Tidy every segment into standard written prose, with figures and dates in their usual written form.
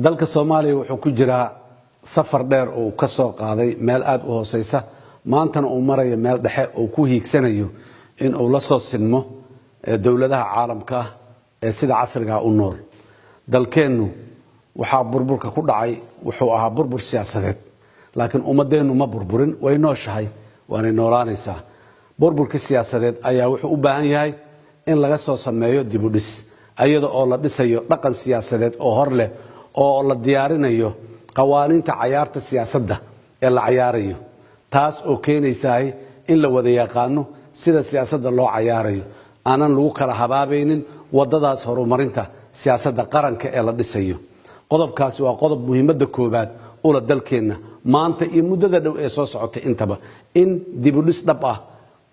dalka Soomaaliya wuxuu ku jiraa safar dheer oo ka soo qaaday meel aad u hooseysa maantana uu marayo meel dhexe oo ku hiigsanayo in uu la soo sinmo dawladaha caalamka ee sida casriga u nool dalkeennu waxa burburka ku dhacay wuxuu ahaa burbur siyaasadeed laakiin ummadeenu ma burburin way nooshahay waana noolaanaysaa burburka siyaasadeed ayaa wuxuu u baahan yahay in laga soo sameeyo dib u dhis ayada oo la dhisayo dhaqan siyaasadeed oo hor leh oo la diyaarinayo qawaaniinta cayaarta siyaasadda ee la cayaarayo taas oo keenaysa in la wada yaqaano sida siyaasadda loo cayaarayo aanan lagu kala habaabaynin wadadaas horumarinta siyaasadda qaranka ee la dhisayo qodobkaasi waa qodob muhiimadda koobaad ula dalkeena maanta iyo muddada dhow ee soo socota intaba in dib u dhis dhab ah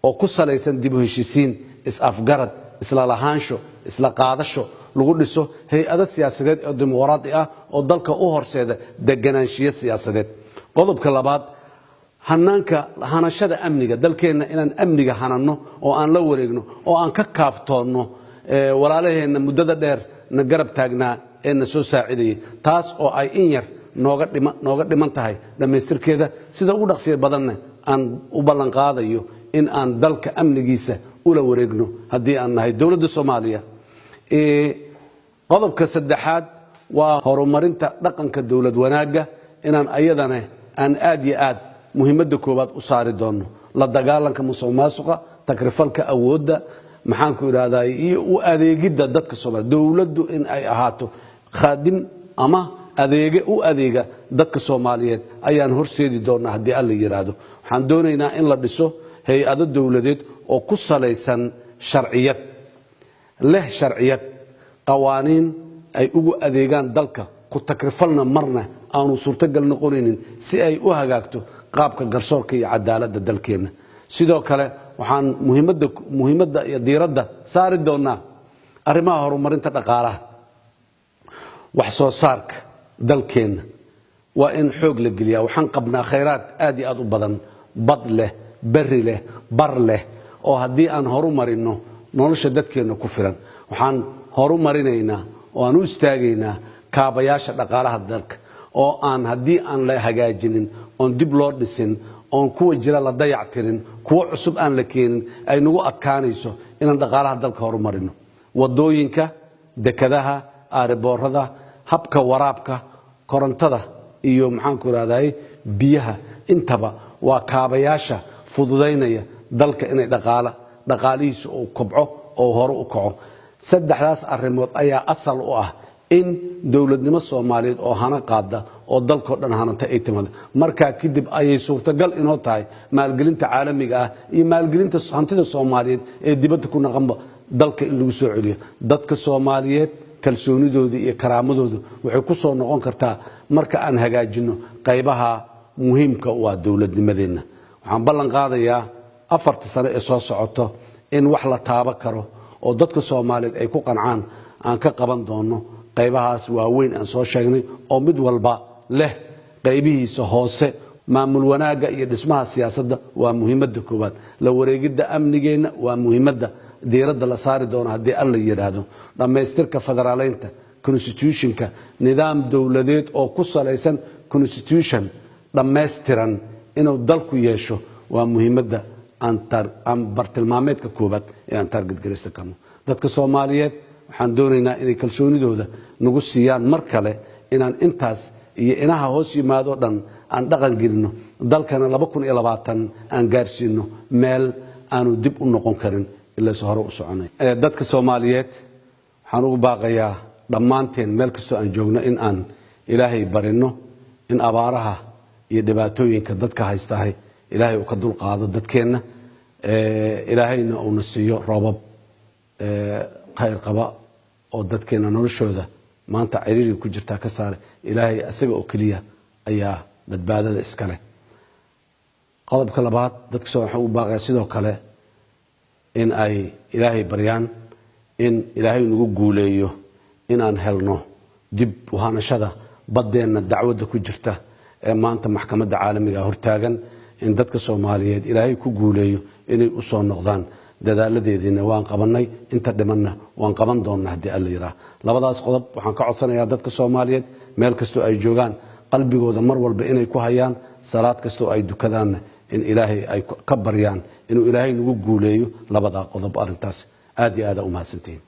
oo ku salaysan dib u heshiisiin is-afgarad isla lahaansho isla qaadasho lagu dhiso hay'ado siyaasadeed oo dimuqraadi ah oo dalka u horseeda deganaanshiyo siyaasadeed qodobka labaad hanashada amniga dalkeena inaan amniga hanano oo aan la wareegno oo aan ka kaaftoonno walaalaheena muddada dheer na garab taagnaa ee na soo saacidayay taas oo ay in yar nooga dhiman tahay dhamaystirkeeda sida ugu dhaqsiya badanna aan u ballan qaadayo in aan dalka amnigiisa ula wareegno haddii aan nahay dowladda Soomaaliya qodobka saddexaad waa horumarinta dhaqanka dawlad wanaaga inaan ayadana aan aad iyo aad muhiimadda koobaad u saari doono la dagaalanka musuqmaasuqa takrifalka awoodda maxaan ku iraahdaa iyo u adeegidda dadka Soomaaliyeed dawladdu in ay ahaato khaadim ama adeega dadka Soomaaliyeed ayaan horseedi doonaa haddii alla yiraahdo waxaan doonaynaa in la dhiso hay'ado dawladeed oo ku salaysan sharciyad leh sharciyad qawaaniin ay ugu adeegaan dalka ku takrifalna marna aanu suurtagal noqonaynin si ay u hagaagto qaabka garsoorka iyo cadaaladda dalkeena sidoo kale waxaan muhiimadda iyo diiradda saari doonaa arrimaha horumarinta dhaqaalaha wax soo saarka dalkeena waa in xoog la geliyaa waxaan qabnaa khayraad aad iyo aad u badan bad leh bari leh bar leh oo haddii aan horumarino nolosha dadkeena ku filan waxaan horumarinaynaa oo aan u istaagaynaa kaabayaasha dhaqaalaha dalka oo aan haddii aan la hagaajinin oon dib loo dhisin oon kuwa jira la dayactirin kuwa cusub aan la keenin ay nagu adkaanayso inaan dhaqaalaha dalka horumarino wadooyinka dekadaha aariboorada habka waraabka korontada iyo maxaan ku raadayay biyaha intaba waa kaabayaasha fududaynaya dalka inay dhaqaalihiisa uu kobco oo hore u kaco saddexdaas arrimood ayaa asal u ah in dawladnimo Soomaaliyeed oo hana qaada oo dalka dhan hananta ay timaado marka kadib ayay suurtagal inoo tahay maalgelinta caalamiga ah iyo maalgelinta hantida Soomaaliyeed ee dibadda ku naqanba dalka in lagu soo celiyo dadka Soomaaliyeed kalsoonidooda iyo karaamadooda waxay ku soo noqon kartaa marka aan hagaajino qaybaha muhiimka u ah dawladnimadeena waxaan ballan qaadayaa 4 sano ee soo socoto in wax la taaba karo oo dadka Soomaaliyeed ay ku qancaan aan ka qaban doono qaybahaas waaweyn aan soo sheegnay oo mid walba leh qaybihiisa hoose maamul wanaaga iyo dhismaha siyaasadda waa muhiimadda koobaad la wareegidda amnigeena waa muhiimadda diiradda la saari doono haddii alla yiraahdo dhamaystirka federaaleynta constitutionka nidaam dawladeed oo ku salaysan constitution dhammaystiran inuu dalku yeesho waa muhiimadda aan bartilmaameedka koobaad ee aan target gareysta karno dadka Soomaaliyeed waxaan doonaynaa inay kalsoonidooda nagu siiyaan mar kale inaan intaas iyo inaha hoos yimaado dhan aan dhaqan gelino dalkana 2020 aan gaarsiino meel aanu dib u noqon karin ilaa soo hore u soconay dadka Soomaaliyeed waxaan ugu baaqayaa dhammaanteen meel kastoo aan joogno in aan Ilaahay barino in abaaraha iyo dhibaatooyinka dadka haystahay Ilaahay uu ka dul qaado dadkeena Ilaahayna uu nasiyo roobab khayr qaba oo dadkeena noloshooda maanta ciriiri ku jirta ka saar Ilaahay asaga oo kaliya ayaa badbaadada iska leh qodobka labaad dadka soo waxa uu baaqay sidoo kale in ay Ilaahay baryaan in ilaahay nagu guuleeyo inaan helno dib u hanashada badeenna dacwadda ku jirta ee maanta maxkamadda caalamiga hortaagan in dadka Soomaaliyeed ilaahay ku guuleeyo inay u soo noqdaan dadaaladeedina waan qabanay inta dhimanna waan qaban doonaa hadii alla yiraahdo labadaas qodob waxaan ka codsanayaa dadka Soomaaliyeed meel kasto ay joogaan qalbigooda mar walba inay ku hayaan salaad kasto ay dukadaan in ilaahay ay ka baryaan inuu ilaahay nagu guuleeyo labada qodob arintaas aad iyo aad u mahadsantiin